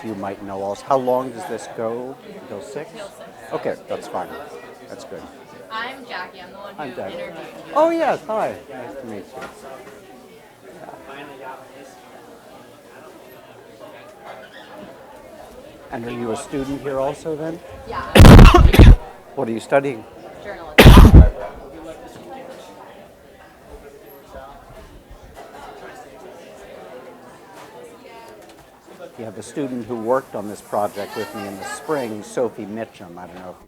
You might know also. How long does this go? Until 6? Okay, that's fine. That's good. I'm Jackie. I'm the one who interviewed you. Oh, yes. Hi. Nice to meet you. And are you a student here also then? Yeah, What are you studying? journalism. You have a student who worked on this project with me in the spring, Sophie Mitchum. I don't know if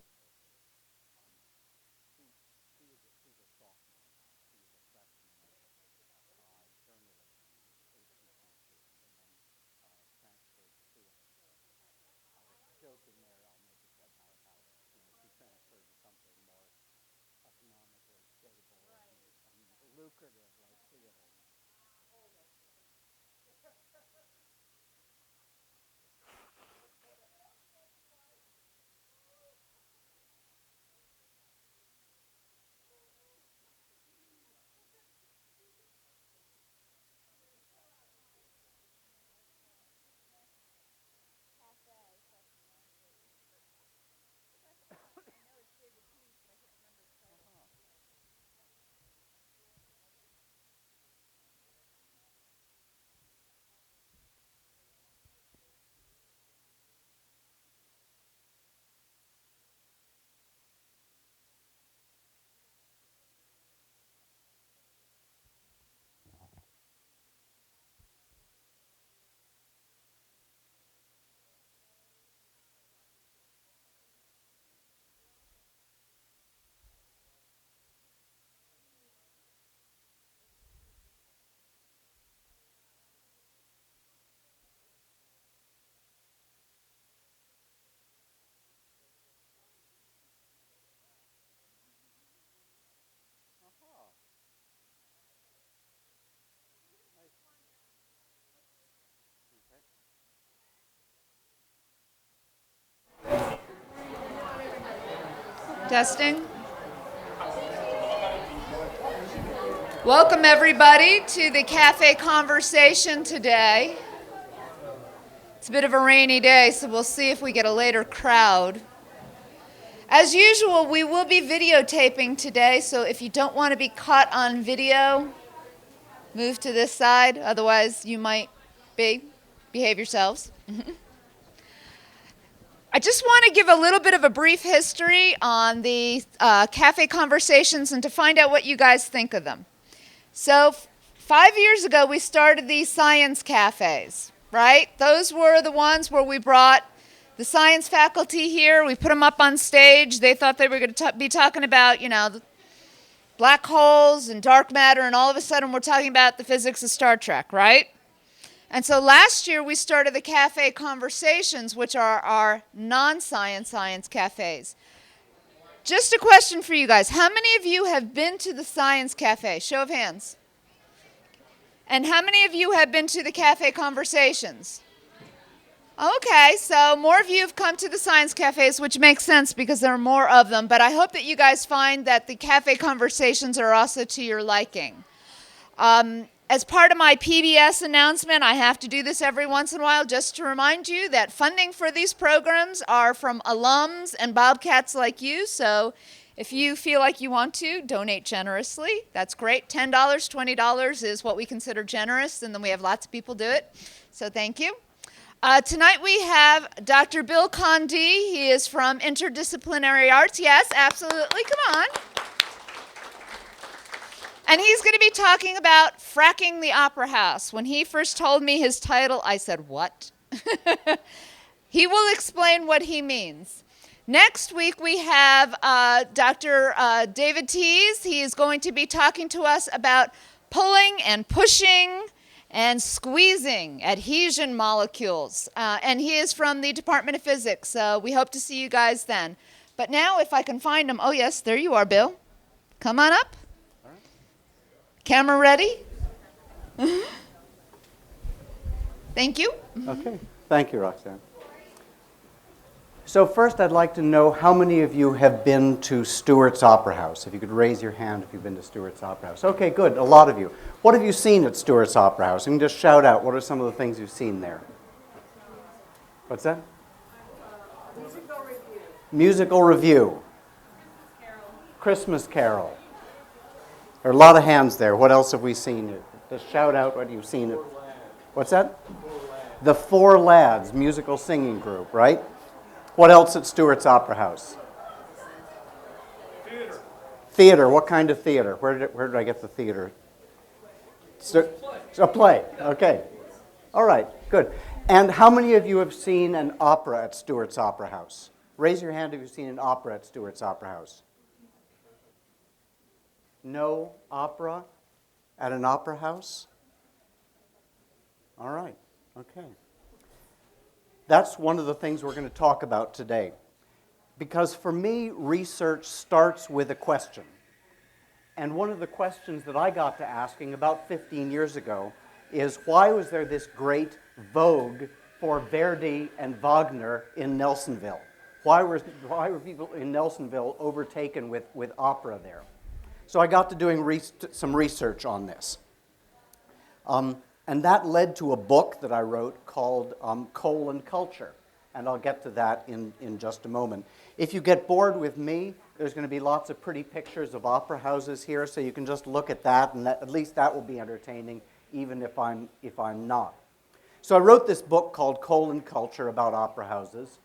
Testing. Welcome everybody to the cafe conversation today. It's a bit of a rainy day, so we'll see if we get a later crowd. As usual, we will be videotaping today, so if you don't want to be caught on video, move to this side, otherwise you might behave yourselves. I just want to give a little bit of a brief history on the cafe conversations and to find out what you guys think of them. So 5 years ago, we started these science cafes, right? Those were the ones where we brought the science faculty here. We put them up on stage. They thought they were going to be talking about, black holes and dark matter, and all of a sudden we're talking about the physics of Star Trek, right? And so last year we started the Cafe Conversations, which are our non-science science cafes. Just a question for you guys. How many of you have been to the Science Cafe? Show of hands. And how many of you have been to the Cafe Conversations? Okay, so more of you have come to the Science Cafes, which makes sense because there are more of them. But I hope that you guys find that the Cafe Conversations are also to your liking. As part of my PBS announcement, I have to do this every once in a while just to remind you that funding for these programs are from alums and Bobcats like you. So if you feel like you want to, donate generously. That's great. $10, $20 is what we consider generous, and then we have lots of people do it. So thank you. Tonight we have Dr. Bill Condee. He is from Interdisciplinary Arts. Yes, absolutely. Come on. And he's going to be talking about Fracking the Opera House. When he first told me his title, I said, what? He will explain what he means. Next week, we have Dr. David Tees. He is going to be talking to us about pulling and pushing and squeezing adhesion molecules. And he is from the Department of Physics, so we hope to see you guys then. But now, if I can find him, oh yes, there you are, Bill. Come on up. Camera ready? Thank you. Okay. Thank you, Roxanne. So first, I'd like to know how many of you have been to Stewart's Opera House. If you could raise your hand if you've been to Stewart's Opera House. Okay, good. A lot of you. What have you seen at Stewart's Opera House? You can just shout out. What are some of the things you've seen there? What's that? Musical review. Christmas Carol. There are a lot of hands there. What else have we seen? Just shout out what you've seen. What's that? The Four Lads musical singing group, right? What else at Stewart's Opera House? Theater. What kind of theater? Where did I get the theater? A play. Okay. All right. Good. And how many of you have seen an opera at Stewart's Opera House? Raise your hand if you've seen an opera at Stewart's Opera House. No opera at an opera house? All right. Okay. That's one of the things we're going to talk about today. Because for me, research starts with a question. And one of the questions that I got to asking about 15 years ago is, why was there this great vogue for Verdi and Wagner in Nelsonville? Why were people in Nelsonville overtaken with opera there? So I got to doing some research on this. And that led to a book that I wrote called Coal and Culture. And I'll get to that in just a moment. If you get bored with me, there's going to be lots of pretty pictures of opera houses here, so you can just look at that, and at least that will be entertaining, even if I'm not. So I wrote this book called Coal and Culture about opera houses.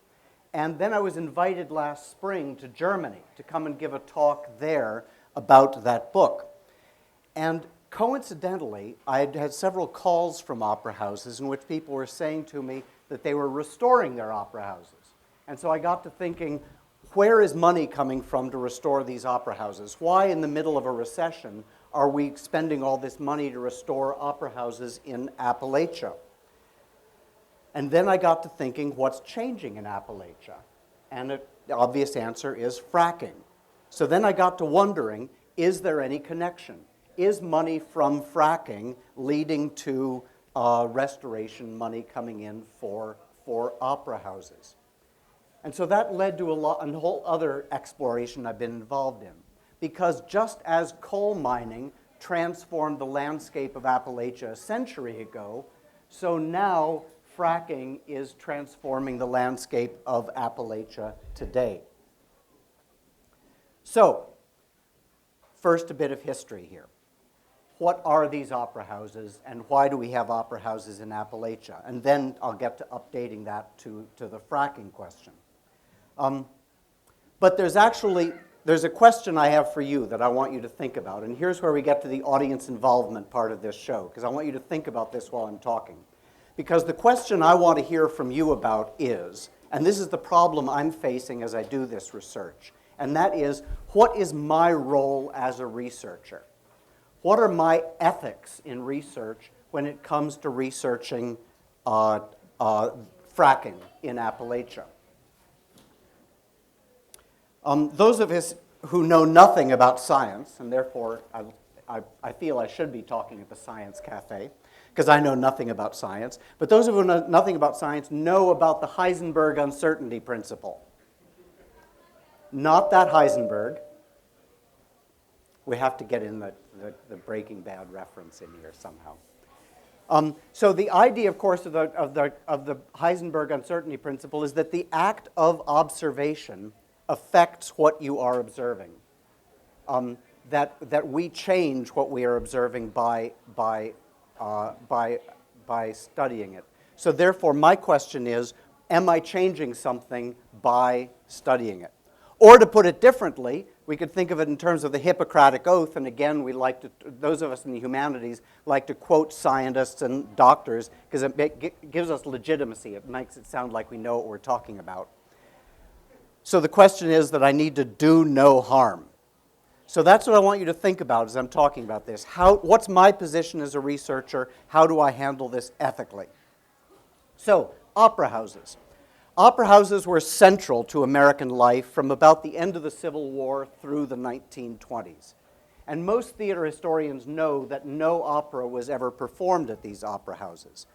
And then I was invited last spring to Germany to come and give a talk there about that book. And coincidentally, I had had several calls from opera houses in which people were saying to me that they were restoring their opera houses. And so I got to thinking, where is money coming from to restore these opera houses? Why, in the middle of a recession, are we spending all this money to restore opera houses in Appalachia? And then I got to thinking, what's changing in Appalachia? And the obvious answer is fracking. So then I got to wondering, is there any connection? Is money from fracking leading to restoration money coming in for opera houses? And so that led to a whole other exploration I've been involved in. Because just as coal mining transformed the landscape of Appalachia a century ago, so now fracking is transforming the landscape of Appalachia today. So, first a bit of history here. What are these opera houses, and why do we have opera houses in Appalachia? And then I'll get to updating that to the fracking question. But there's a question I have for you that I want you to think about. And here's where we get to the audience involvement part of this show, because I want you to think about this while I'm talking. Because the question I want to hear from you about is, and this is the problem I'm facing as I do this research, and that is, what is my role as a researcher? What are my ethics in research when it comes to researching fracking in Appalachia? Those of us who know nothing about science, and therefore I feel I should be talking at the Science Cafe, because I know nothing about science, but those of you who know nothing about science know about the Heisenberg uncertainty principle. Not that Heisenberg. We have to get in the Breaking Bad reference in here somehow. So the idea, of course, of the Heisenberg uncertainty principle is that the act of observation affects what you are observing. That we change what we are observing by studying it. So therefore, my question is, am I changing something by studying it? Or to put it differently, we could think of it in terms of the Hippocratic Oath, and again, those of us in the humanities like to quote scientists and doctors because it gives us legitimacy. It makes it sound like we know what we're talking about. So the question is that I need to do no harm. So that's what I want you to think about as I'm talking about this. What's my position as a researcher? How do I handle this ethically? So, opera houses. Opera houses were central to American life from about the end of the Civil War through the 1920s. And most theater historians know that no opera was ever performed at these opera houses.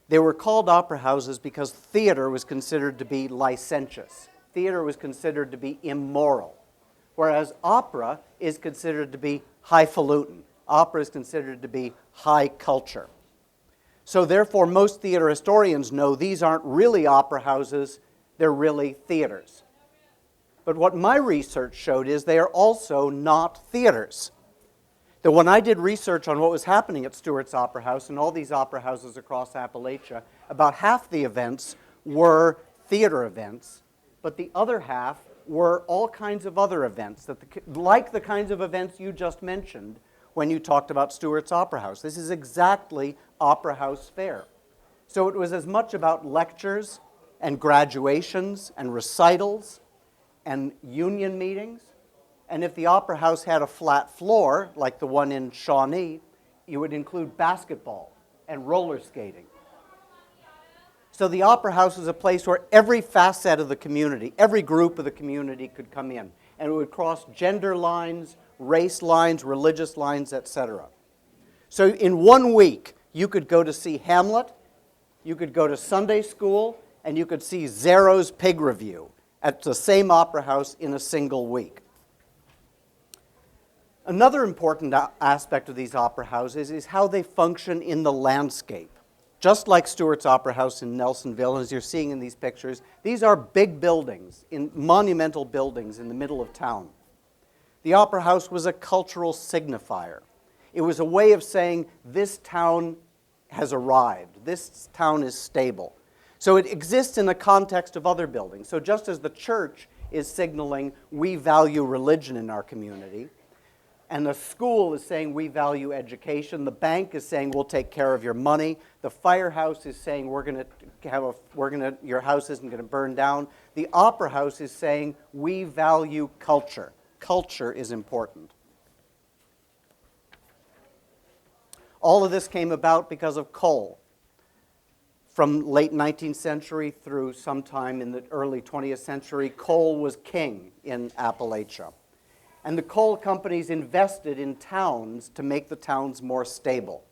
They were called opera houses because theater was considered to be licentious. Theater was considered to be immoral. Whereas opera is considered to be highfalutin. Opera is considered to be high culture. So therefore, most theater historians know these aren't really opera houses, they're really theaters. But what my research showed is they are also not theaters. That when I did research on what was happening at Stewart's Opera House and all these opera houses across Appalachia, about half the events were theater events, but the other half were all kinds of other events, like the kinds of events you just mentioned when you talked about Stewart's Opera House. This is exactly opera house fare. So it was as much about lectures and graduations and recitals and union meetings. And if the opera house had a flat floor, like the one in Shawnee, you would include basketball and roller skating. So the opera house was a place where every facet of the community, every group of the community could come in. And it would cross gender lines, race lines, religious lines, etc. So in 1 week, you could go to see Hamlet, you could go to Sunday school, and you could see Zerro's Pig Review at the same opera house in a single week. Another important aspect of these opera houses is how they function in the landscape. Just like Stewart's Opera House in Nelsonville, as you're seeing in these pictures, these are big buildings, monumental buildings in the middle of town. The opera house was a cultural signifier. It was a way of saying, this town has arrived, this town is stable. So it exists in the context of other buildings. So just as the church is signaling, we value religion in our community, and the school is saying we value education. The bank is saying we'll take care of your money. The firehouse is saying your house isn't going to burn down. The opera house is saying we value culture. Culture is important. All of this came about because of coal. From late 19th century through sometime in the early 20th century, coal was king in Appalachia. And the coal companies invested in towns to make the towns more stable.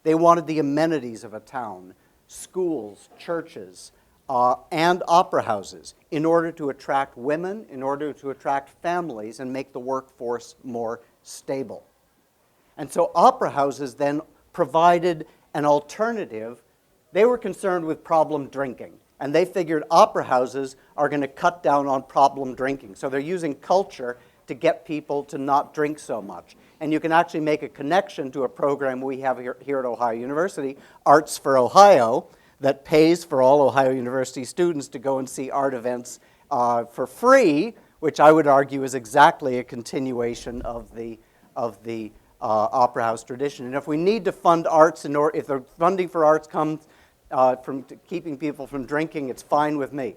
They wanted the amenities of a town, schools, churches, and opera houses in order to attract women, in order to attract families, and make the workforce more stable. And so opera houses then provided an alternative. They were concerned with problem drinking, and they figured opera houses are going to cut down on problem drinking. So they're using culture to get people to not drink so much. And you can actually make a connection to a program we have here at Ohio University, Arts for Ohio, that pays for all Ohio University students to go and see art events for free, which I would argue is exactly a continuation of the opera house tradition. And if we need to fund arts, if the funding for arts comes from keeping people from drinking, it's fine with me.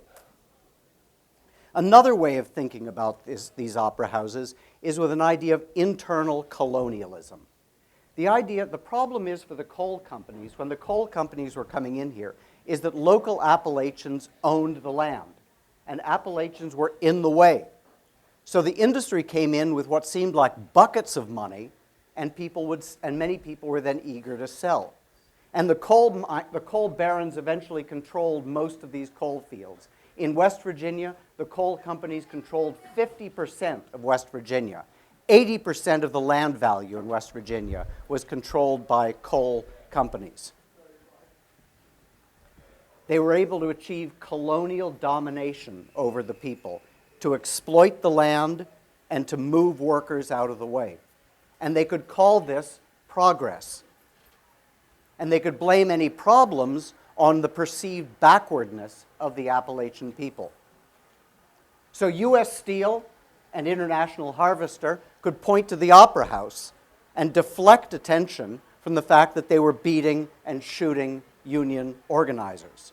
Another way of thinking about these opera houses is with an idea of internal colonialism. The problem is for the coal companies, when the coal companies were coming in here, is that local Appalachians owned the land, and Appalachians were in the way. So the industry came in with what seemed like buckets of money, and many people were then eager to sell. And the coal barons eventually controlled most of these coal fields. In West Virginia, the coal companies controlled 50% of West Virginia. 80% of the land value in West Virginia was controlled by coal companies. They were able to achieve colonial domination over the people, to exploit the land and to move workers out of the way. And they could call this progress. And they could blame any problems on the perceived backwardness of the Appalachian people. So U.S. Steel and International Harvester could point to the Opera House and deflect attention from the fact that they were beating and shooting union organizers.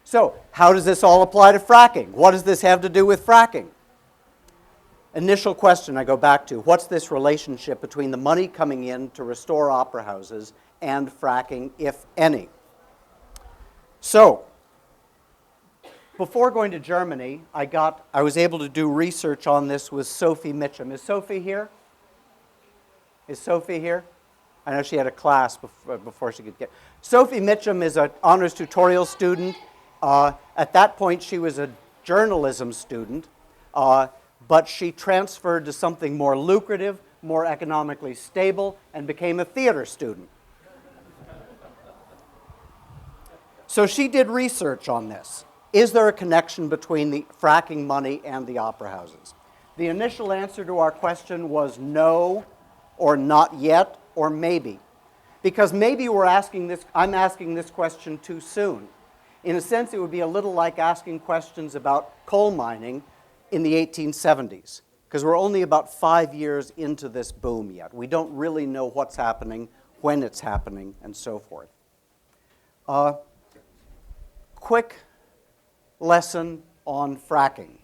So how does this all apply to fracking? What does this have to do with fracking? Initial question I go back to, what's this relationship between the money coming in to restore opera houses and fracking, if any? So, before going to Germany, I was able to do research on this with Sophie Mitchum. Is Sophie here? Is Sophie here? I know she had a class before she could get. Sophie Mitchum is an honors tutorial student. At that point, she was a journalism student, but she transferred to something more lucrative, more economically stable, and became a theater student. So she did research on this. Is there a connection between the fracking money and the opera houses? The initial answer to our question was no, or not yet, or maybe. Because maybe I'm asking this question too soon. In a sense, it would be a little like asking questions about coal mining in the 1870s, because we're only about 5 years into this boom yet. We don't really know what's happening, when it's happening, and so forth. Quick lesson on fracking.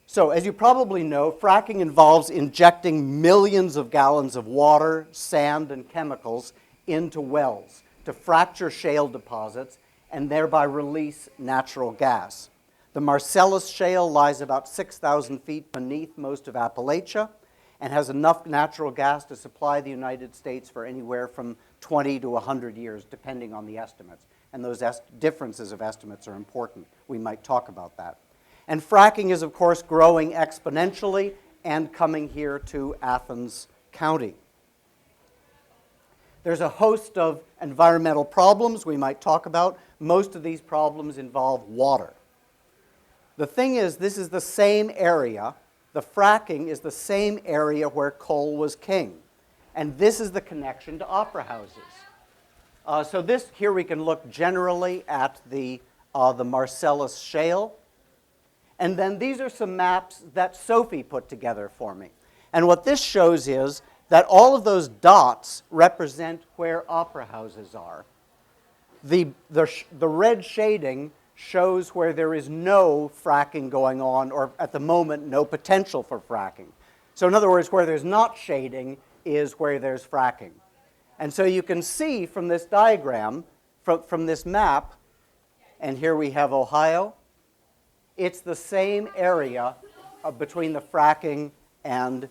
So, as you probably know, fracking involves injecting millions of gallons of water, sand, and chemicals into wells to fracture shale deposits and thereby release natural gas. The Marcellus Shale lies about 6,000 feet beneath most of Appalachia and has enough natural gas to supply the United States for anywhere from 20 to 100 years, depending on the estimates. And those differences of estimates are important. We might talk about that. And fracking is, of course, growing exponentially and coming here to Athens County. There's a host of environmental problems we might talk about. Most of these problems involve water. The thing is, this is the same area. The fracking is the same area where coal was king. And this is the connection to opera houses. So here we can look generally at the Marcellus Shale. And then these are some maps that Sophie put together for me. And what this shows is that all of those dots represent where opera houses are. The red shading shows where there is no fracking going on, or at the moment, no potential for fracking. So in other words, where there's not shading is where there's fracking. And so you can see from this diagram, from this map, and here we have Ohio, it's the same area between the fracking and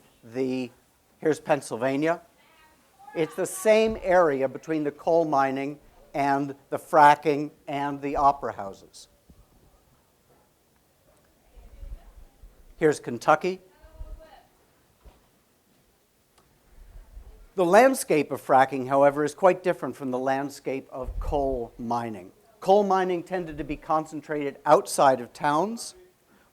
here's Pennsylvania. It's the same area between the coal mining and the fracking and the opera houses. Here's Kentucky. The landscape of fracking, however, is quite different from the landscape of coal mining. Coal mining tended to be concentrated outside of towns,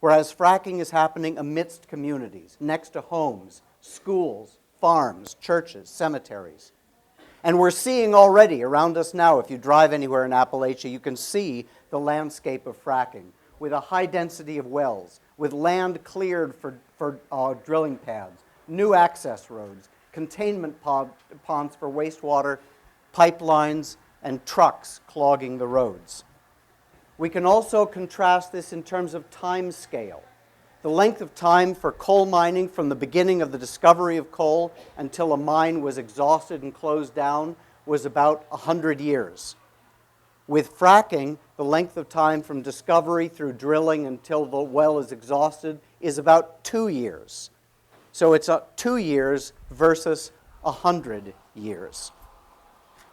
whereas fracking is happening amidst communities, next to homes, schools, farms, churches, cemeteries. And we're seeing already around us now, if you drive anywhere in Appalachia, you can see the landscape of fracking with a high density of wells, with land cleared for drilling pads, new access roads, containment ponds for wastewater, pipelines, and trucks clogging the roads. We can also contrast this in terms of time scale. The length of time for coal mining from the beginning of the discovery of coal until a mine was exhausted and closed down was about 100 years. With fracking, the length of time from discovery through drilling until the well is exhausted is about 2 years. So it's 2 years versus 100 years.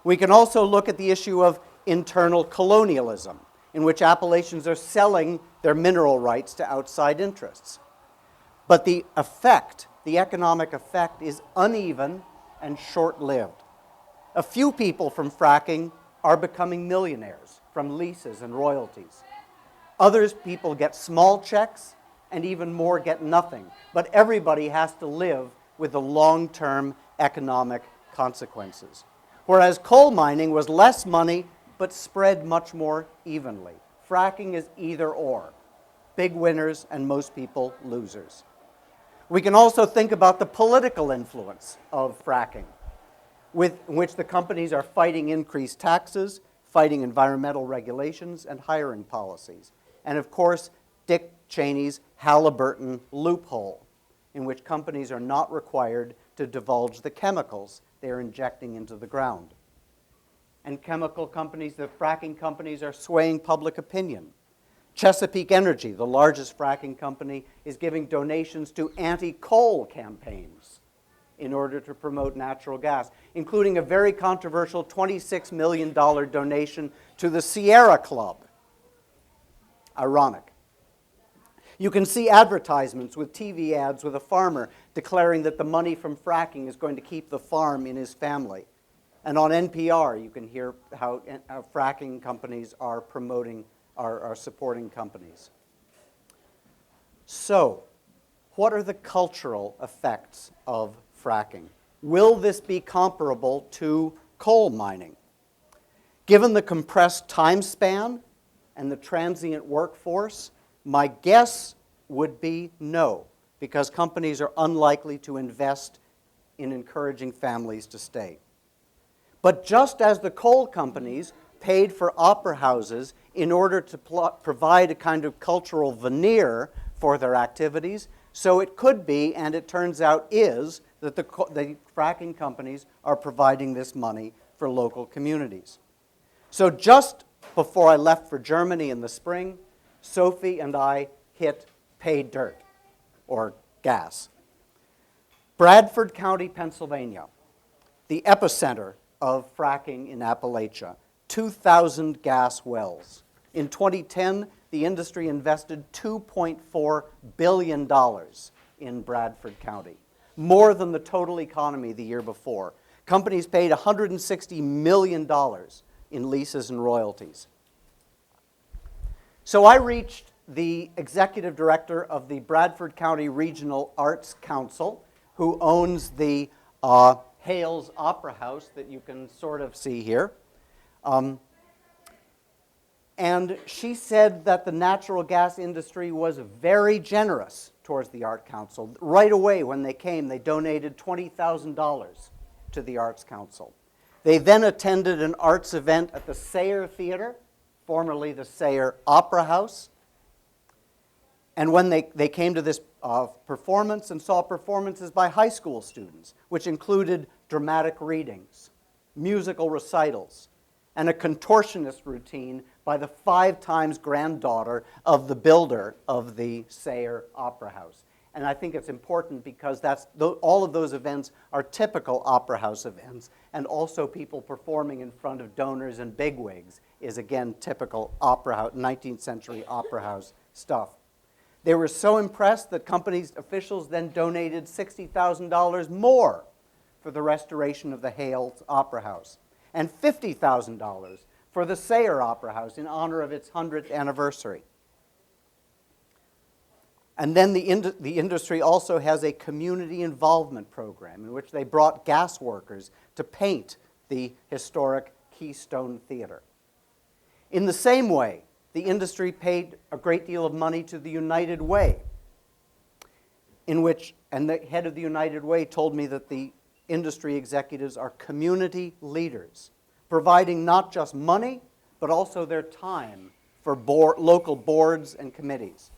We can also look at the issue of internal colonialism, in which Appalachians are selling their mineral rights to outside interests. But the effect, the economic effect, is uneven and short-lived. A few people from fracking are becoming millionaires from leases and royalties. Others people get small checks, and even more get nothing. But everybody has to live with the long-term economic consequences. Whereas coal mining was less money, but spread much more evenly. Fracking is either or. Big winners and most people losers. We can also think about the political influence of fracking, in which the companies are fighting increased taxes, fighting environmental regulations, and hiring policies. And of course, Dick Cheney's Halliburton loophole, in which companies are not required to divulge the chemicals they're injecting into the ground. And chemical companies, the fracking companies, are swaying public opinion. Chesapeake Energy, the largest fracking company, is giving donations to anti-coal campaigns in order to promote natural gas, including a very controversial $26 million donation to the Sierra Club. Ironic. You can see advertisements with TV ads with a farmer declaring that the money from fracking is going to keep the farm in his family. And on NPR, you can hear how fracking companies are are supporting companies. So, what are the cultural effects of fracking? Will this be comparable to coal mining? Given the compressed time span and the transient workforce, my guess would be no, because companies are unlikely to invest in encouraging families to stay. But just as the coal companies paid for opera houses in order to provide a kind of cultural veneer for their activities, so it could be, and it turns out is, that the fracking companies are providing this money for local communities. So just before I left for Germany in the spring, Sophie and I hit pay dirt, or gas. Bradford County, Pennsylvania, the epicenter of fracking in Appalachia, 2,000 gas wells. In 2010, the industry invested $2.4 billion in Bradford County, more than the total economy the year before. Companies paid $160 million in leases and royalties. So I reached the executive director of the Bradford County Regional Arts Council, who owns the Hales Opera House that you can sort of see here. And she said that the natural gas industry was very generous towards the Art Council. Right away when they came, they donated $20,000 to the Arts Council. They then attended an arts event at the Sayre Theater, formerly the Sayre Opera House. And when they came to this performance and saw performances by high school students, which included dramatic readings, musical recitals, and a contortionist routine by the 5 times granddaughter of the builder of the Sayre Opera House. And I think it's important because all of those events are typical opera house events, and also people performing in front of donors and bigwigs is, again, typical 19th century opera house stuff. They were so impressed that company officials then donated $60,000 more for the restoration of the Hales Opera House, and $50,000 for the Sayre Opera House in honor of its 100th anniversary. And then the industry also has a community involvement program in which they brought gas workers to paint the historic Keystone Theater. In the same way, the industry paid a great deal of money to the United Way, and the head of the United Way told me that the industry executives are community leaders, providing not just money, but also their time for local boards and committees.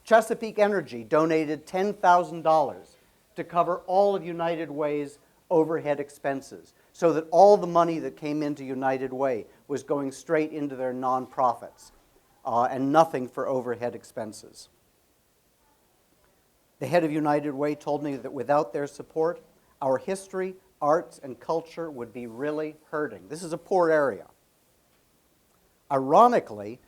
Chesapeake Energy donated $10,000 to cover all of United Way's overhead expenses, so that all the money that came into United Way was going straight into their nonprofits, and nothing for overhead expenses. The head of United Way told me that without their support, our history, arts, and culture would be really hurting. This is a poor area. Ironically,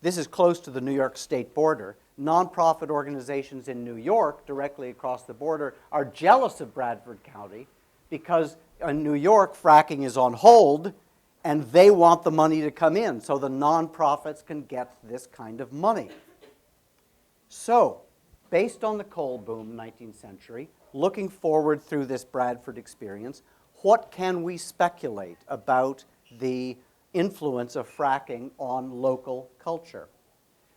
this is close to the New York state border. Nonprofit organizations in New York, directly across the border, are jealous of Bradford County because in New York, fracking is on hold, and they want the money to come in, so the nonprofits can get this kind of money. So, based on the coal boom, 19th century, looking forward through this Bradford experience, what can we speculate about the influence of fracking on local culture?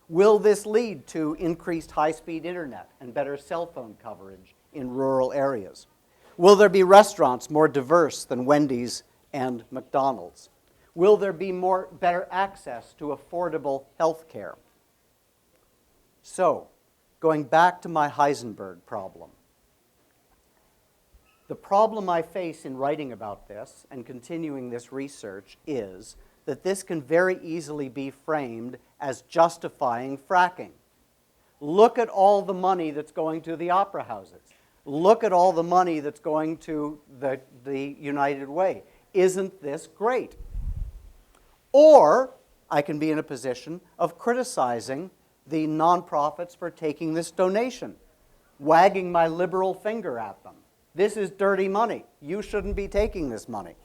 Will this lead to increased high-speed internet and better cell phone coverage in rural areas? Will there be restaurants more diverse than Wendy's and McDonald's? Will there be better access to affordable health care? So, going back to my Heisenberg problem, the problem I face in writing about this and continuing this research is that this can very easily be framed as justifying fracking. Look at all the money that's going to the opera houses. Look at all the money that's going to the United Way. Isn't this great? Or I can be in a position of criticizing the nonprofits for taking this donation, wagging my liberal finger at them. This is dirty money. You shouldn't be taking this money.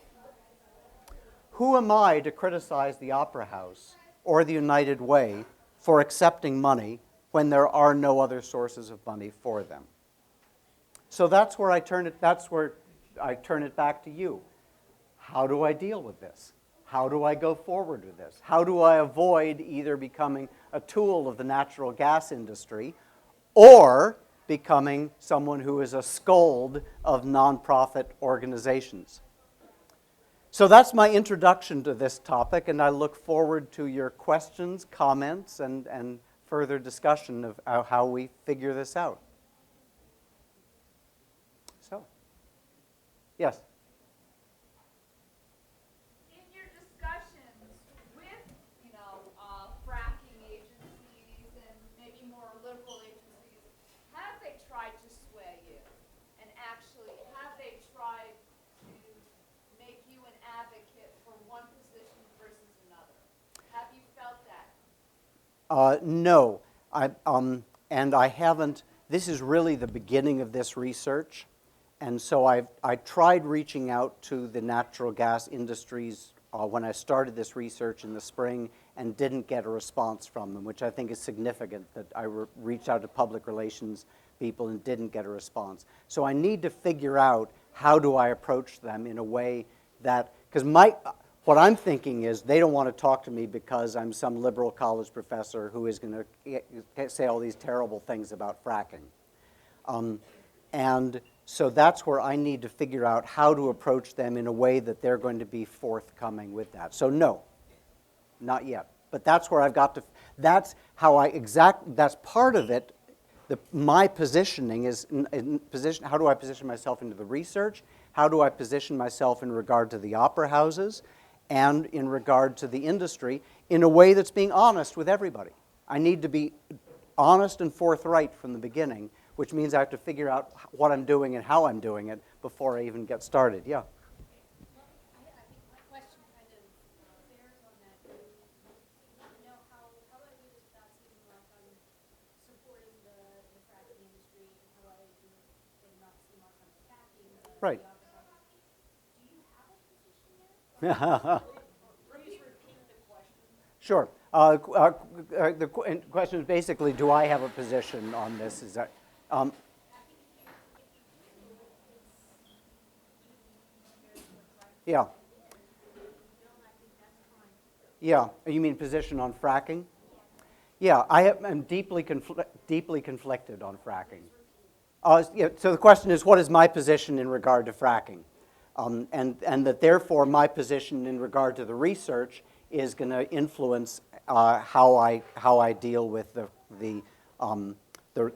who am I to criticize the Opera House or the United Way for accepting money when there are no other sources of money for them? So that's where I turn it back to you. How do I deal with this? How do I go forward with this? How do I avoid either becoming a tool of the natural gas industry or becoming someone who is a scold of nonprofit organizations? So that's my introduction to this topic, and I look forward to your questions, comments, and further discussion of how we figure this out. So, yes? In your discussions with, fracking agencies and maybe more liberal agencies, have they tried to sway you? And actually, have they tried to make you an advocate for one position versus another? Have you felt that? No, and I haven't. This is really the beginning of this research, and so I tried reaching out to the natural gas industries when I started this research in the spring and didn't get a response from them, which I think is significant that I reached out to public relations people and didn't get a response. So I need to figure out how do I approach them in a way that, because what I'm thinking is they don't want to talk to me because I'm some liberal college professor who is going to say all these terrible things about fracking. And so that's where I need to figure out how to approach them in a way that they're going to be forthcoming with that. So no, not yet. But that's where I've got to, that's part of it. My positioning is, how do I position myself into the research? How do I position myself in regard to the opera houses and in regard to the industry in a way that's being honest with everybody? I need to be honest and forthright from the beginning, which means I have to figure out what I'm doing and how I'm doing it before I even get started. Yeah? Well, I think my question kind of bears on that. How I do this without seeming like I'm supporting the fracking industry, and how I do it not seem like I'm attacking the Right. Do you have a position there? Please repeat the question. Sure. The question is basically, do I have a position on this? Is that, yeah. Yeah. You mean position on fracking? Yeah, I'm deeply conflicted on fracking. Yeah, so the question is, what is my position in regard to fracking? And that therefore my position in regard to the research is going to influence how I deal with the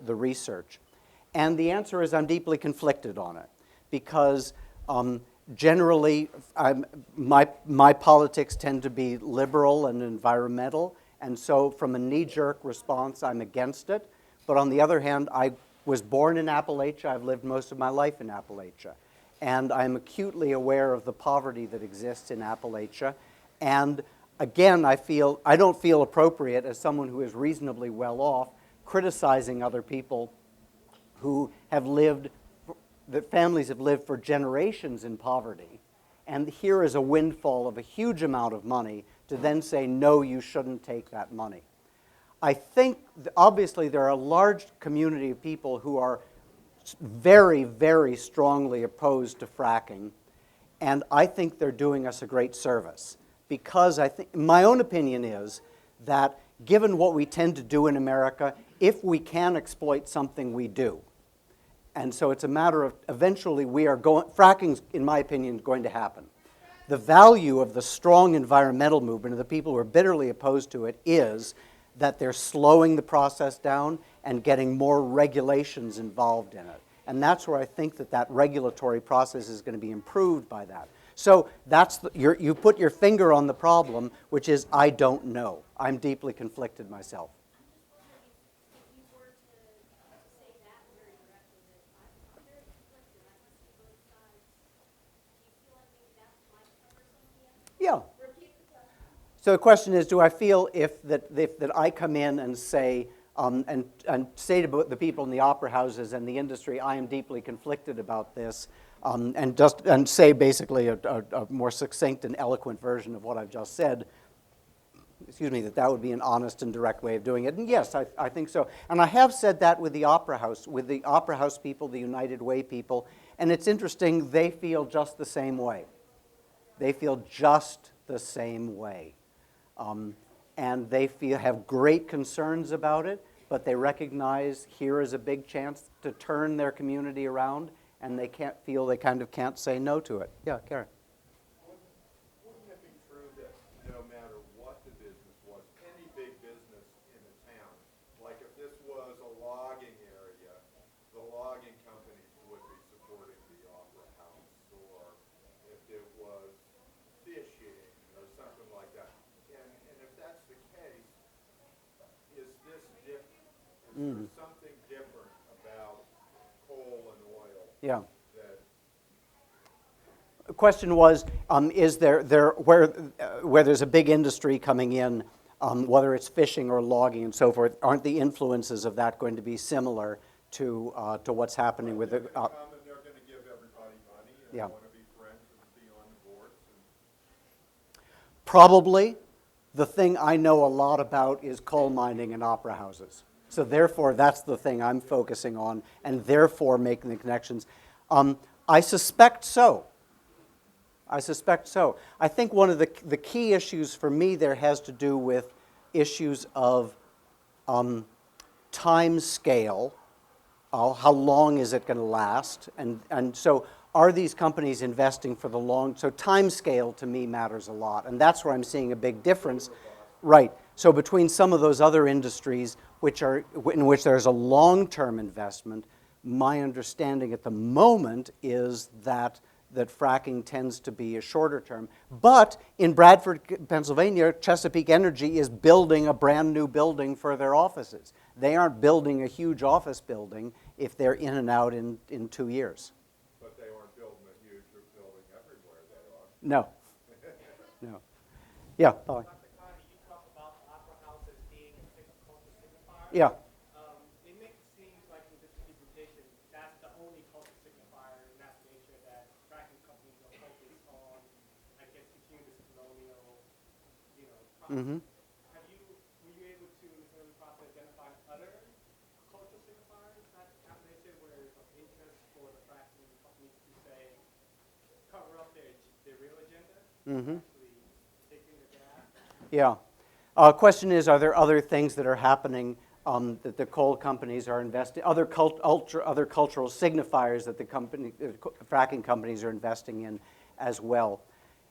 research. And the answer is I'm deeply conflicted on it because generally my politics tend to be liberal and environmental, and so from a knee-jerk response I'm against it. But on the other hand, I was born in Appalachia. I've lived most of my life in Appalachia. And I'm acutely aware of the poverty that exists in Appalachia. And again, I don't feel appropriate as someone who is reasonably well off criticizing other people who have lived, that families have lived for generations in poverty. And here is a windfall of a huge amount of money to then say, no, you shouldn't take that money. I think, obviously, there are a large community of people who are very, very strongly opposed to fracking, and I think they're doing us a great service. Because I think, my own opinion is that given what we tend to do in America, if we can exploit something, we do. And so it's a matter of, eventually fracking, in my opinion, is going to happen. The value of the strong environmental movement of the people who are bitterly opposed to it is that they're slowing the process down and getting more regulations involved in it. And that's where I think that regulatory process is going to be improved by that. So you put your finger on the problem, which is I don't know. I'm deeply conflicted myself. If you were to say that very directly, that I'm very conflicted, I can see both sides, do you feel like maybe that might cover some of the evidence? Yeah. Repeat the question. So the question is, do I feel if I come in and say, and say to the people in the opera houses and the industry, I am deeply conflicted about this, and say basically a more succinct and eloquent version of what I've just said. Excuse me, that would be an honest and direct way of doing it. And yes, I think so. And I have said that with the Opera House people, the United Way people, and it's interesting, they feel just the same way. They feel just the same way. And they have great concerns about it, but they recognize here is a big chance to turn their community around, and they kind of can't say no to it. Yeah, Karen. Wouldn't it be true that no matter what the business was, any big business in a town, like if this was a logging area, the logging companies would be supporting the Opera House, or if it was fishing or something like that. And if that's the case, is this different? Is there something different about coal and oil? Yeah. That The question was, is where there's a big industry coming in, whether it's fishing or logging and so forth, aren't the influences of that going to be similar to what's happening with the? come and they're going to give everybody money and Yeah. want to be friends and be on the boards. Probably. The thing I know a lot about is coal mining and opera houses. So therefore, that's the thing I'm focusing on, and therefore making the connections. I suspect so. I suspect so. I think one of the key issues for me there has to do with issues of time scale. How long is it going to last? And so are these companies investing for the long? So time scale to me matters a lot, and that's where I'm seeing a big difference. Right. So between some of those other industries in which there's a long-term investment, my understanding at the moment is that fracking tends to be a shorter term. But in Bradford, Pennsylvania, Chesapeake Energy is building a brand new building for their offices. They aren't building a huge office building if they're in and out in 2 years. But they aren't building a huge building everywhere they are. No. No. Yeah. Polly. Dr. Condee, you talk about the Opera House as being a cultural signifier. Yeah. It makes it seem like in this presentation, that's the only cultural signifier, and that's the nature that fracking companies are focused on, I guess, continuing this colonial, process. Were you able to, in this early process, identify other cultural signifiers that have nature where there's of interest for the fracking companies to say, cover up their real agenda, actually taking the gas? Yeah. Question is, are there other things that are happening that the coal companies are investing, other cultural signifiers that the fracking companies are investing in as well?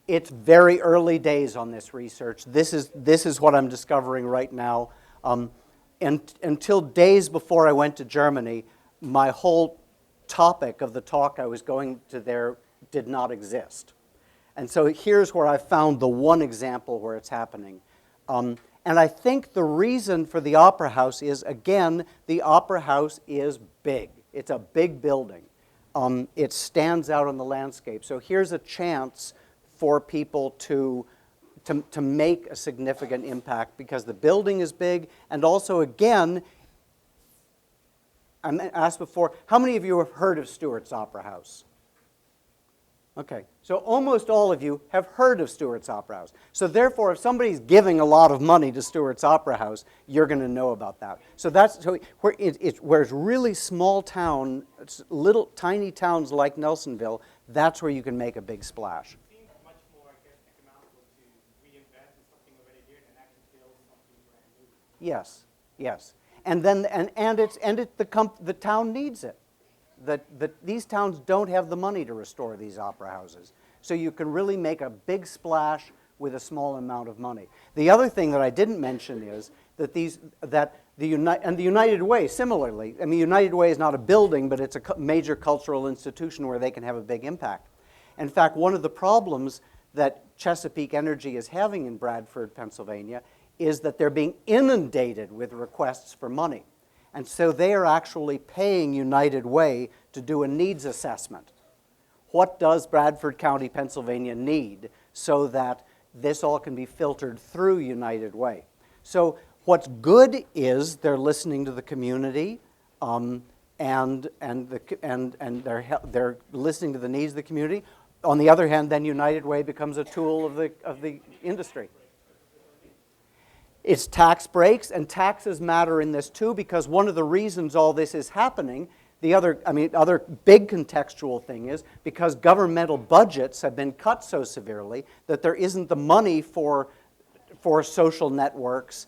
It's very early days on this research. This is what I'm discovering right now. And until days before I went to Germany, my whole topic of the talk I was going to there did not exist. And so here's where I found the one example where it's happening. And I think the reason for the Opera House is, again, the Opera House is big. It's a big building. It stands out on the landscape. So here's a chance for people to make a significant impact because the building is big, and also, again, I asked before, how many of you have heard of Stewart's Opera House? Okay, so almost all of you have heard of Stewart's Opera House. So therefore, if somebody's giving a lot of money to Stewart's Opera House, you're going to know about that. So that's where it's really small town, little tiny towns like Nelsonville. That's where you can make a big splash. It seems much more, I guess, economical to reinvest in something already here than actually build something brand new. Yes, yes, and then the town needs it. These towns don't have the money to restore these opera houses. So you can really make a big splash with a small amount of money. The other thing that I didn't mention is that the United Way, similarly, I mean, United Way is not a building, but it's a major cultural institution where they can have a big impact. In fact, one of the problems that Chesapeake Energy is having in Bradford, Pennsylvania, is that they're being inundated with requests for money. And so they are actually paying United Way to do a needs assessment. What does Bradford County, Pennsylvania need so that this all can be filtered through United Way? So what's good is they're listening to the community. and they're listening to the needs of the community. On the other hand, then United Way becomes a tool of the industry. It's tax breaks, and taxes matter in this too, because one of the reasons all this is happening, other big contextual thing is because governmental budgets have been cut so severely that there isn't the money for social networks,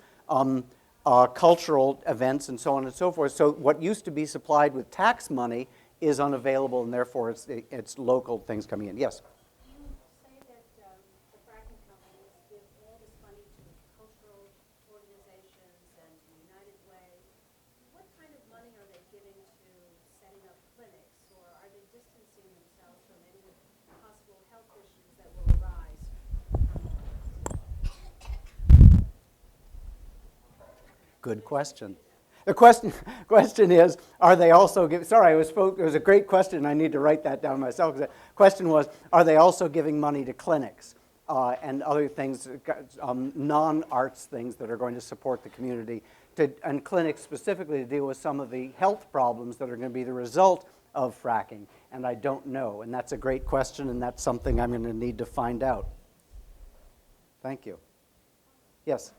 cultural events, and so on and so forth. So what used to be supplied with tax money is unavailable, and therefore it's local things coming in. Yes? You say that the fracking companies give all this money to cultural organizations and to United Way. What kind of money are they giving to setting up clinics, or are they distancing themselves from any of the possible health issues that will arise? Good question. The question is, are they also giving, sorry, it was a great question, I need to write that down myself. The question was, are they also giving money to clinics and other things, non-arts things that are going to support the community, and clinics specifically to deal with some of the health problems that are going to be the result of fracking? And I don't know, and that's a great question, and that's something I'm going to need to find out. Thank you. Yes?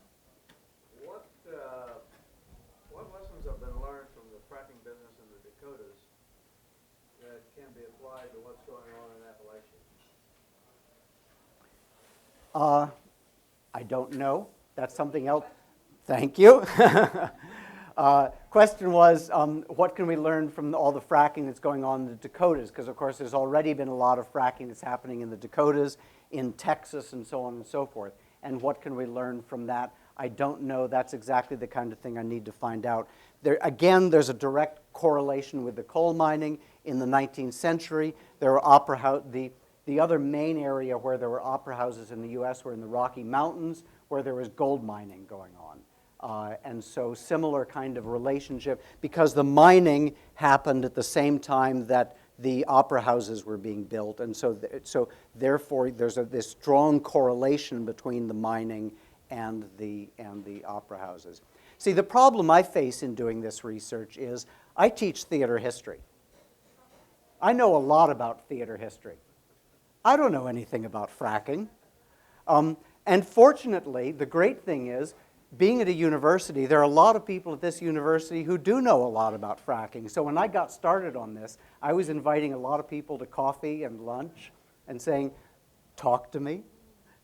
What lessons have been learned from the fracking business in the Dakotas that can be applied to what's going on in Appalachia? I don't know. That's something else. Thank you. Question was, what can we learn from all the fracking that's going on in the Dakotas? Because, of course, there's already been a lot of fracking that's happening in the Dakotas, in Texas, and so on and so forth. And what can we learn from that? I don't know. That's exactly the kind of thing I need to find out. Again, there's a direct correlation with the coal mining. In the 19th century, there were the other main area where there were opera houses in the U.S. were in the Rocky Mountains, where there was gold mining going on. And so similar kind of relationship, because the mining happened at the same time that the opera houses were being built. And so therefore, there's this strong correlation between the mining and the opera houses. See, the problem I face in doing this research is I teach theater history. I know a lot about theater history. I don't know anything about fracking. And fortunately, the great thing is, being at a university, there are a lot of people at this university who do know a lot about fracking. So when I got started on this, I was inviting a lot of people to coffee and lunch and saying, talk to me,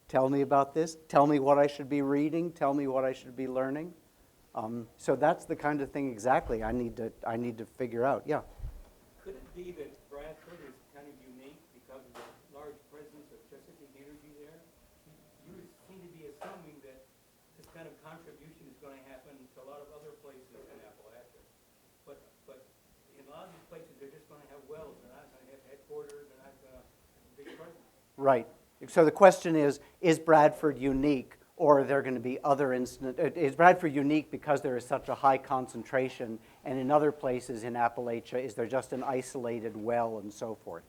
tell me about this, tell me what I should be reading, tell me what I should be learning. So that's the kind of thing exactly I need to figure out. Yeah. Could it be that Bradford is kind of unique because of the large presence of Chesapeake Energy there? You seem to be assuming that this kind of contribution is going to happen to a lot of other places in Appalachia. But in a lot of these places, they're just going to have wells. They're not going to have headquarters. They're not going to have a big presence. Right. So the question is Bradford unique, or are there going to be other instances? Is Bradford unique because there is such a high concentration, and in other places in Appalachia, is there just an isolated well and so forth?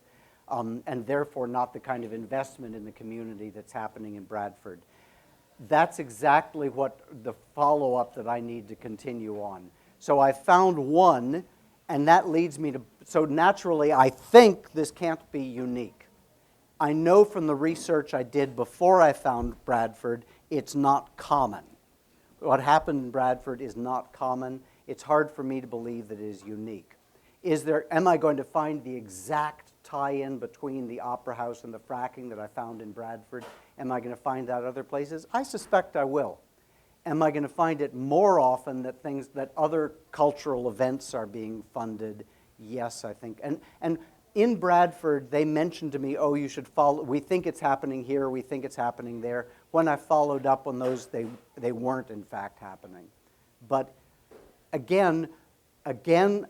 And therefore not the kind of investment in the community that's happening in Bradford. That's exactly what the follow-up that I need to continue on. So I found one, and that leads me to, so naturally I think this can't be unique. I know from the research I did before I found Bradford, it's not common. What happened in Bradford is not common. It's hard for me to believe that it is unique. Am I going to find the exact tie-in between the Opera House and the fracking that I found in Bradford? Am I going to find that other places? I suspect I will. Am I going to find it more often that other cultural events are being funded? Yes, I think. And in Bradford, they mentioned to me, oh, you should follow, we think it's happening here, we think it's happening there. When I followed up on those, they weren't in fact happening. But again,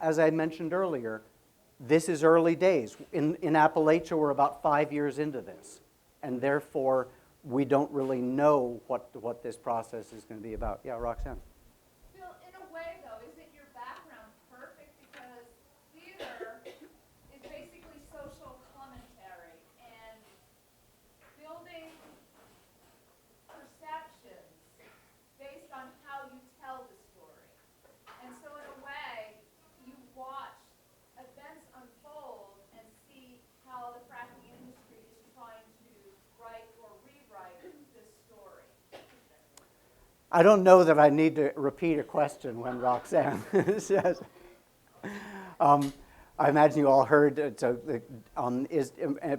as I mentioned earlier, this is early days. In Appalachia, we're about 5 years into this. And therefore, we don't really know what this process is going to be about. Yeah, Roxanne. Bill, in a way, though, isn't your background perfect? Because theater is basically social commentary and building perceptions based on how you tell the story. And so in a way, you watch I don't know that I need to repeat a question when Roxanne says. I imagine you all heard,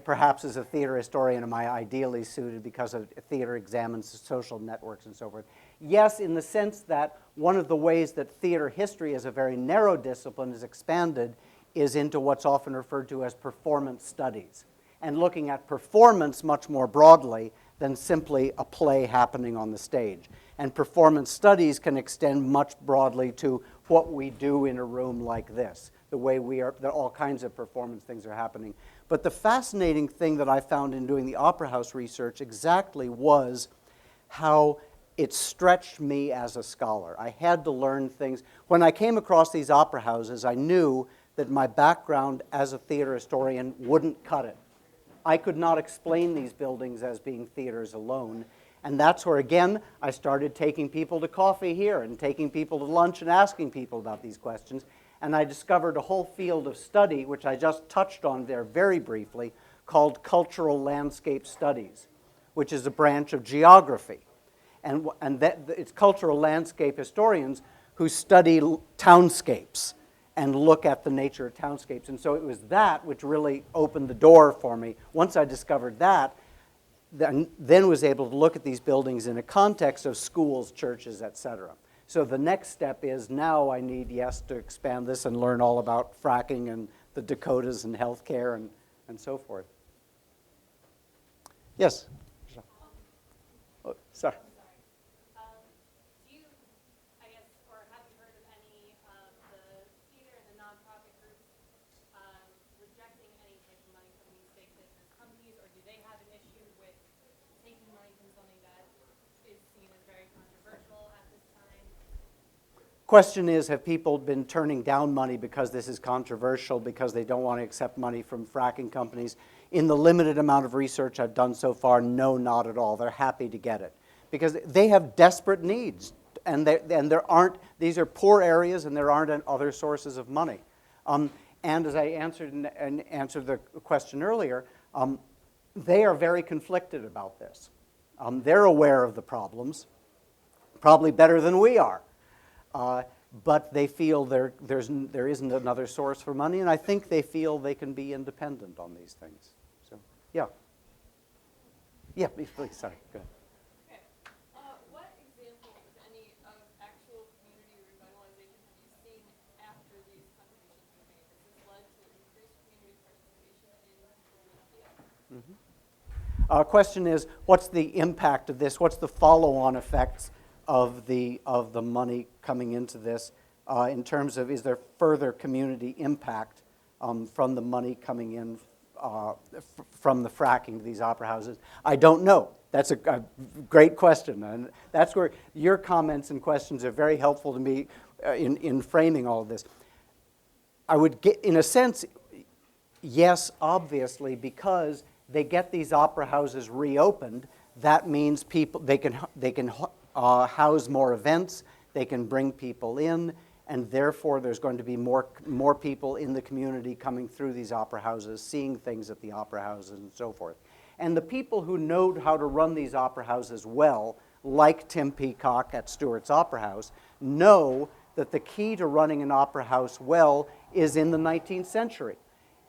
perhaps as a theater historian, am I ideally suited because theater examines social networks and so forth? Yes, in the sense that one of the ways that theater history as a very narrow discipline is expanded is into what's often referred to as performance studies, and looking at performance much more broadly than simply a play happening on the stage. And performance studies can extend much broadly to what we do in a room like this, the way all kinds of performance things are happening. But the fascinating thing that I found in doing the Opera House research exactly was how it stretched me as a scholar. I had to learn things. When I came across these opera houses, I knew that my background as a theater historian wouldn't cut it. I could not explain these buildings as being theaters alone. And that's where, again, I started taking people to coffee here and taking people to lunch and asking people about these questions. And I discovered a whole field of study, which I just touched on there very briefly, called cultural landscape studies, which is a branch of geography. And it's cultural landscape historians who study townscapes and look at the nature of townscapes. And so it was that which really opened the door for me. Once I discovered that, then was able to look at these buildings in a context of schools, churches, etc. So the next step is now I need, yes, to expand this and learn all about fracking and the Dakotas and healthcare and so forth. Yes? Oh, sorry. Do you, I guess, or have you heard of any of the theater and the nonprofit groups rejecting any type of money from these big business companies, or do they have an issue with taking money from something that is seen as very controversial at this time? Question is, have people been turning down money because this is controversial, because they don't want to accept money from fracking companies? In the limited amount of research I've done so far, no, not at all. They're happy to get it because they have desperate needs, and there aren't, these are poor areas and there aren't other sources of money. And as I answered the question earlier, they are very conflicted about this. They're aware of the problems, probably better than we are. But they feel there isn't another source for money, and I think they feel they can be independent on these things. So, yeah. Yeah, please, sorry, go ahead. What examples, if any, of actual community revitalization have you seen after these contributions were made? Has this led to increased community participation in the theater? Question is, what's the impact of this? What's the follow-on effects of the money coming into this in terms of, is there further community impact from the money coming in from the fracking of these opera houses? I don't know. That's a great question, and that's where your comments and questions are very helpful to me in framing all of this. I would get, in a sense, yes, obviously, because they get these opera houses reopened. That means people they can house more events, they can bring people in, and therefore there's going to be more people in the community coming through these opera houses, seeing things at the opera houses and so forth. And the people who know how to run these opera houses well, like Tim Peacock at Stewart's Opera House, know that the key to running an opera house well is in the 19th century,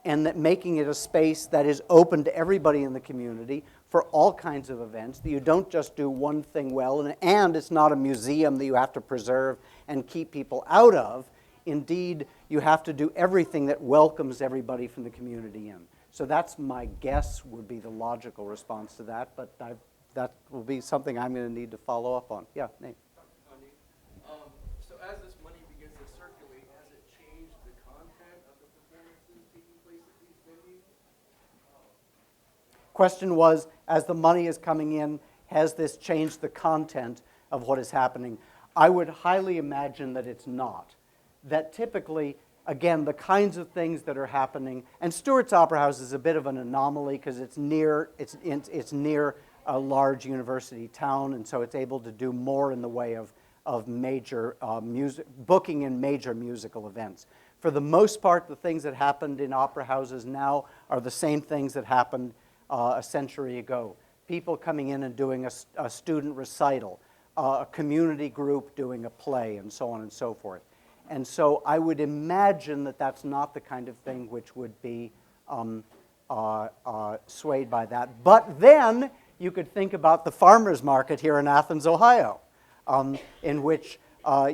and that making it a space that is open to everybody in the community for all kinds of events, that you don't just do one thing well, and it's not a museum that you have to preserve and keep people out of. Indeed, you have to do everything that welcomes everybody from the community in. So that's my guess would be the logical response to that, but that will be something I'm going to need to follow up on. Yeah, Nate. Condee, so as this money begins to circulate, has it changed the content of the performances taking place at these venues? Question was, as the money is coming in, has this changed the content of what is happening? I would highly imagine that it's not. That typically, again, the kinds of things that are happening, and Stewart's Opera House is a bit of an anomaly because it's near a large university town, and so it's able to do more in the way of major booking in major musical events. For the most part, the things that happened in opera houses now are the same things that happened a century ago. People coming in and doing a student recital, a community group doing a play, and so on and so forth. And so I would imagine that that's not the kind of thing which would be swayed by that. But then you could think about the farmers market here in Athens, Ohio, in which a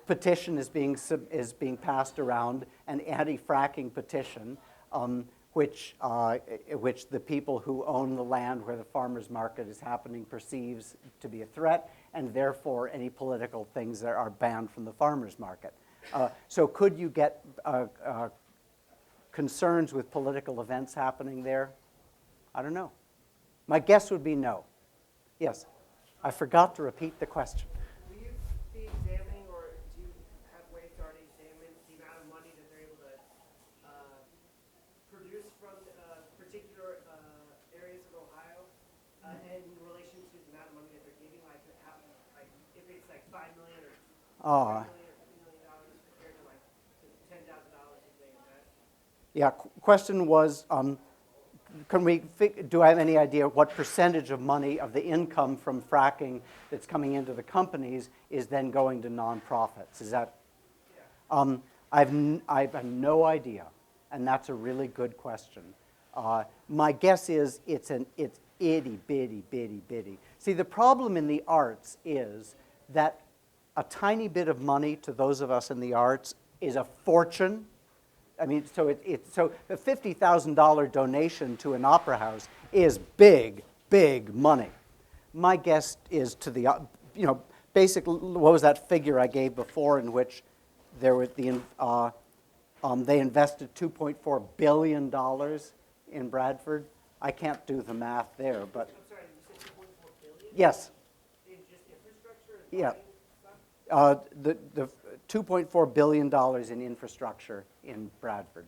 petition is being passed around, an anti-fracking petition, which the people who own the land where the farmers market is happening perceives to be a threat, and therefore any political things that are banned from the farmers market. So could you get concerns with political events happening there? I don't know. My guess would be no. Yes, I forgot to repeat the question. Will you be examining, or do you have ways to already examine the amount of money that they're able to produce from particular areas of Ohio, and in relation to the amount of money that they're giving, like if it's like $5 million or $3 million or $50 million compared to like $10,000 if they invest? Yeah, question was, do I have any idea what percentage of money of the income from fracking that's coming into the companies is then going to nonprofits? Is that? Yeah. I have no idea, and that's a really good question. My guess is it's itty bitty. See, the problem in the arts is that a tiny bit of money to those of us in the arts is a fortune. I mean, so a $50,000 donation to an opera house is big money. My guess is to the, basically, what was that figure I gave before in which there was they invested $2.4 billion in Bradford? I can't do the math there, but. I'm sorry, you said $2.4 billion? Yes. In just infrastructure? Yeah. The $2.4 billion in infrastructure in Bradford.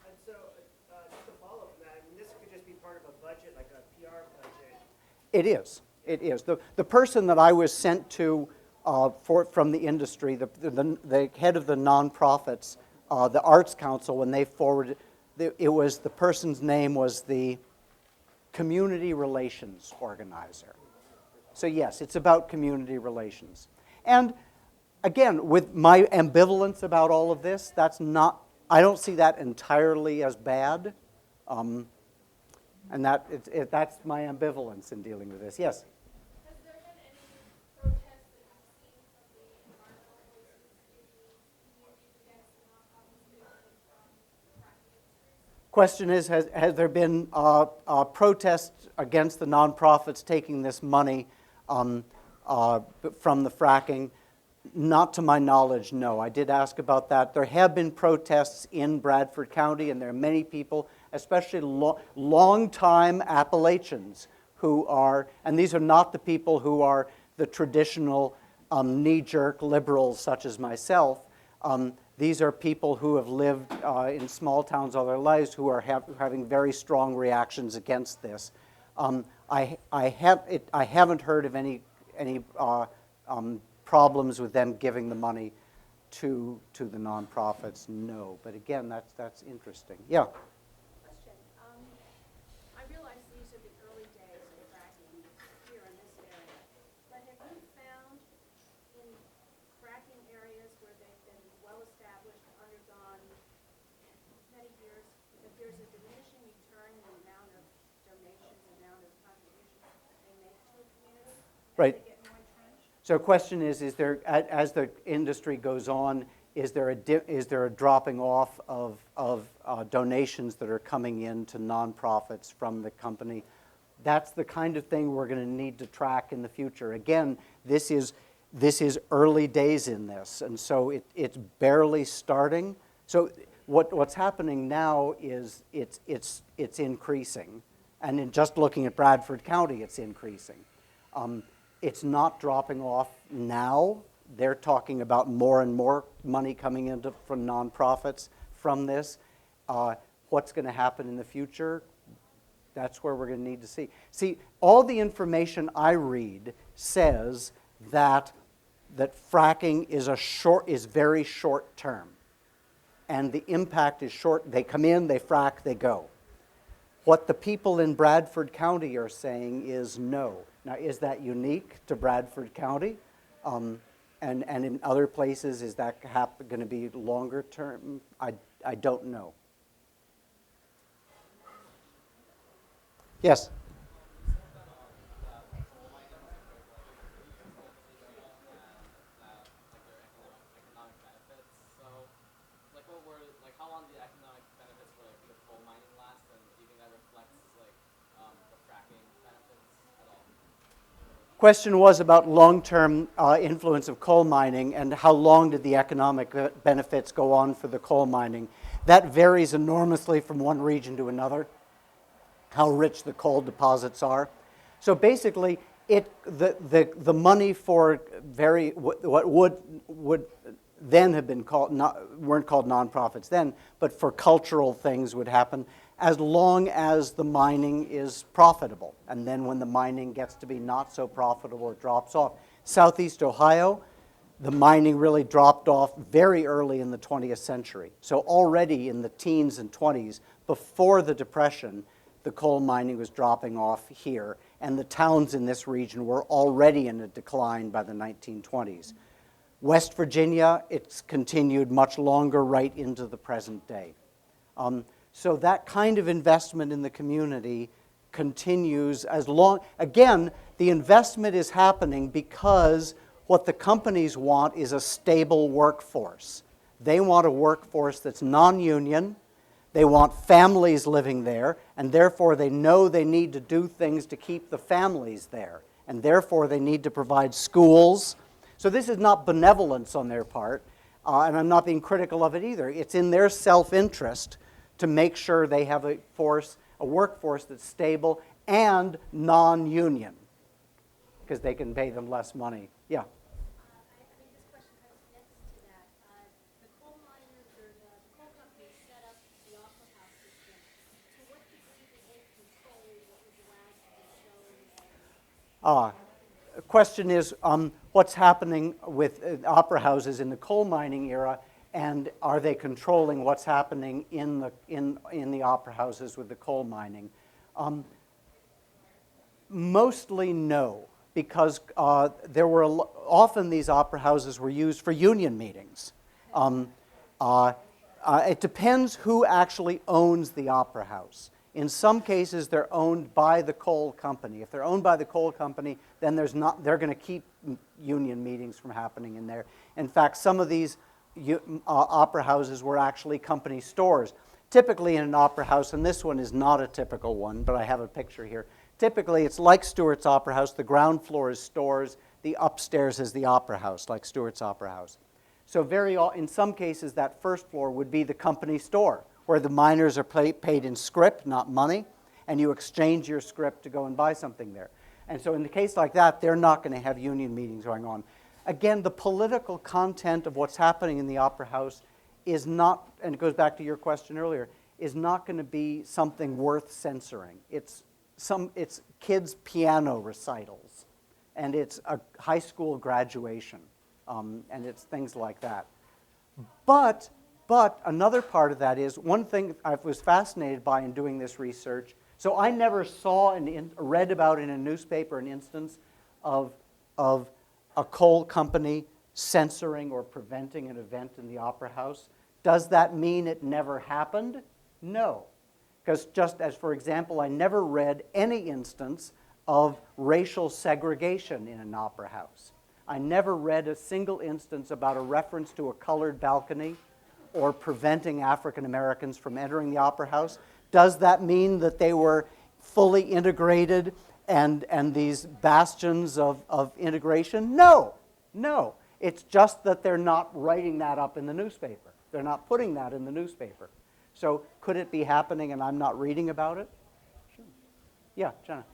And so, just to follow up on that, I mean, this could just be part of a budget, like a PR budget. It is. It is. The person that I was sent to from the industry, the head of the nonprofits, the Arts Council, when they forwarded, the person's name was the community relations organizer. So yes, it's about community relations. And again, with my ambivalence about all of this, I don't see that entirely as bad. And that's my ambivalence in dealing with this. Yes? Has there been any protests that you've seen from the environmental voices in the communities against the non-compensation from the fracking industry? Question is, has there been protests against the nonprofits taking this money from the fracking? Not to my knowledge, no. I did ask about that. There have been protests in Bradford County, and there are many people, especially long-time Appalachians, who are, and these are not the people who are the traditional knee-jerk liberals such as myself. These are people who have lived in small towns all their lives who are having very strong reactions against this. I haven't heard of any problems with them giving the money to the nonprofits. No, but again, that's interesting. Yeah. Question. I realize these are the early days of fracking here in this area, but have you found in fracking areas where they've been well established, undergone many years, that there's a diminishing return in the amount of donations, the amount of contributions they make to a community? Right. As they get more entrenched? So the question is there, as the industry goes on, is there a dropping off of donations that are coming in to nonprofits from the company? That's the kind of thing we're going to need to track in the future. Again, this is early days in this, and so it's barely starting. So what's happening now is it's increasing, and in just looking at Bradford County, it's increasing. It's not dropping off now. They're talking about more and more money coming in from nonprofits from this. What's going to happen in the future? That's where we're going to need to see. See, all the information I read says that fracking is very short term, and the impact is short. They come in, they frack, they go. What the people in Bradford County are saying is no. Now, is that unique to Bradford County? And in other places, is that going to be longer term? I don't know. Yes? How long the economic benefits for the coal mining last, and do you think that reflects the fracking benefits at all? Question was about long-term influence of coal mining and how long did the economic benefits go on for the coal mining. That varies enormously from one region to another, how rich the coal deposits are. So basically, the money for what would then have been called, weren't called nonprofits then, but for cultural things would happen as long as the mining is profitable. And then when the mining gets to be not so profitable, it drops off. Southeast Ohio, the mining really dropped off very early in the 20th century. So already in the teens and 20s, before the Depression, the coal mining was dropping off here, and the towns in this region were already in a decline by the 1920s. West Virginia, it's continued much longer right into the present day. So that kind of investment in the community continues as long, again, the investment is happening because what the companies want is a stable workforce. They want a workforce that's non-union, they want families living there, and therefore they know they need to do things to keep the families there, and therefore they need to provide schools. So this is not benevolence on their part, and I'm not being critical of it either. It's in their self-interest to make sure they have a workforce that's stable and non-union, because they can pay them less money. Yeah? I think this question comes next to that. The coal miners or the coal companies set up the opera house system. To what degree did they control what was allowed to be shown? The question is what's happening with opera houses in the coal mining era, and are they controlling what's happening in the opera houses with the coal mining? Mostly no, because there were often these opera houses were used for union meetings. It depends who actually owns the opera house. In some cases, they're owned by the coal company. If they're owned by the coal company, then they're going to keep union meetings from happening in there. In fact, some of these opera houses were actually company stores. Typically in an opera house, and this one is not a typical one, but I have a picture here. Typically, it's like Stewart's Opera House. The ground floor is stores. The upstairs is the opera house, like Stewart's Opera House. So in some cases, that first floor would be the company store, where the miners are paid in scrip, not money, and you exchange your scrip to go and buy something there. And so in the case like that, they're not going to have union meetings going on. Again, the political content of what's happening in the opera house is not, and it goes back to your question earlier, is not going to be something worth censoring. It's kids' piano recitals, and it's a high school graduation, and it's things like that. But another part of that is, one thing I was fascinated by in doing this research, so I never saw and read about in a newspaper an instance of a coal company censoring or preventing an event in the opera house. Does that mean it never happened? No. Because just as, for example, I never read any instance of racial segregation in an opera house. I never read a single instance about a reference to a colored balcony or preventing African Americans from entering the opera house. Does that mean that they were fully integrated and these bastions of integration? No, no. It's just that they're not writing that up in the newspaper. They're not putting that in the newspaper. So could it be happening and I'm not reading about it? Sure. Yeah, Jenna.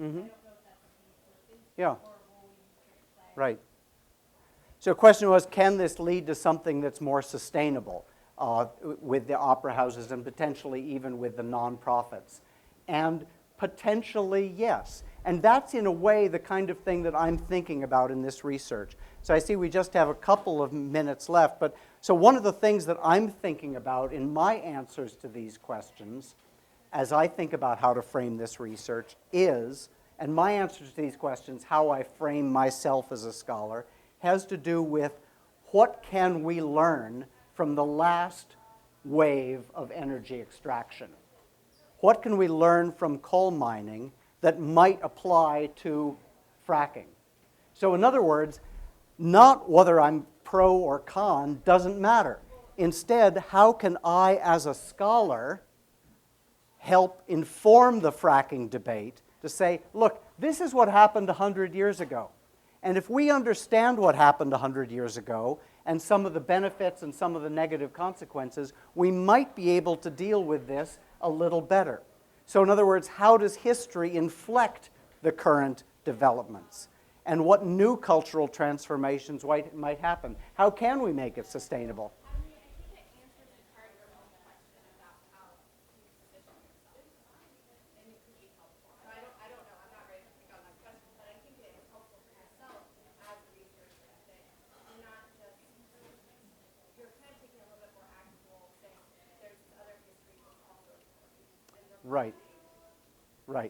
Mm-hmm. Yeah. Right. So the question was, can this lead to something that's more sustainable with the opera houses and potentially even with the nonprofits? And potentially, yes. And that's in a way the kind of thing that I'm thinking about in this research. So I see we just have a couple of minutes left. But so one of the things that I'm thinking about in my answers to these questions, as I think about how to frame this research, is, and my answers to these questions, how I frame myself as a scholar, has to do with what can we learn from the last wave of energy extraction? What can we learn from coal mining that might apply to fracking? So in other words, not whether I'm pro or con doesn't matter. Instead, how can I, as a scholar, help inform the fracking debate to say, look, this is what happened 100 years ago. And if we understand what happened 100 years ago and some of the benefits and some of the negative consequences, we might be able to deal with this a little better. So in other words, how does history inflect the current developments? And what new cultural transformations might happen? How can we make it sustainable? I mean, I think it answers in part your own question about how you position yourself, and it could be helpful. I don't know. I'm not ready to pick on that question, but I think it is helpful for yourself as a researcher that you're not just you're kind of taking a little bit more active role, saying there's this other history that's also important. Right. Right.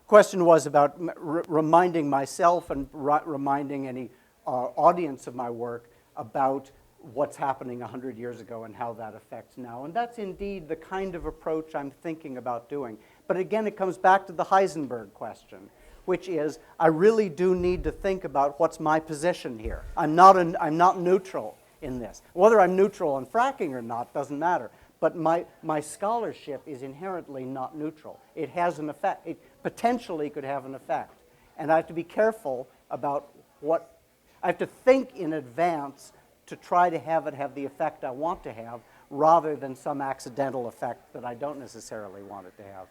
Question was about reminding myself and reminding any audience of my work about what's happening 100 years ago and how that affects now. And that's indeed the kind of approach I'm thinking about doing. But again, it comes back to the Heisenberg question, which is I really do need to think about what's my position here. I'm not neutral in this. Whether I'm neutral on fracking or not doesn't matter. But my scholarship is inherently not neutral. It has an effect. It potentially could have an effect. And I have to be careful about what, I have to think in advance to try to have it have the effect I want to have rather than some accidental effect that I don't necessarily want it to have.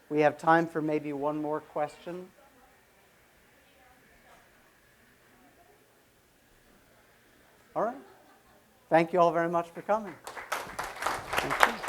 We have time for maybe one more question. All right. Thank you all very much for coming. Thank you.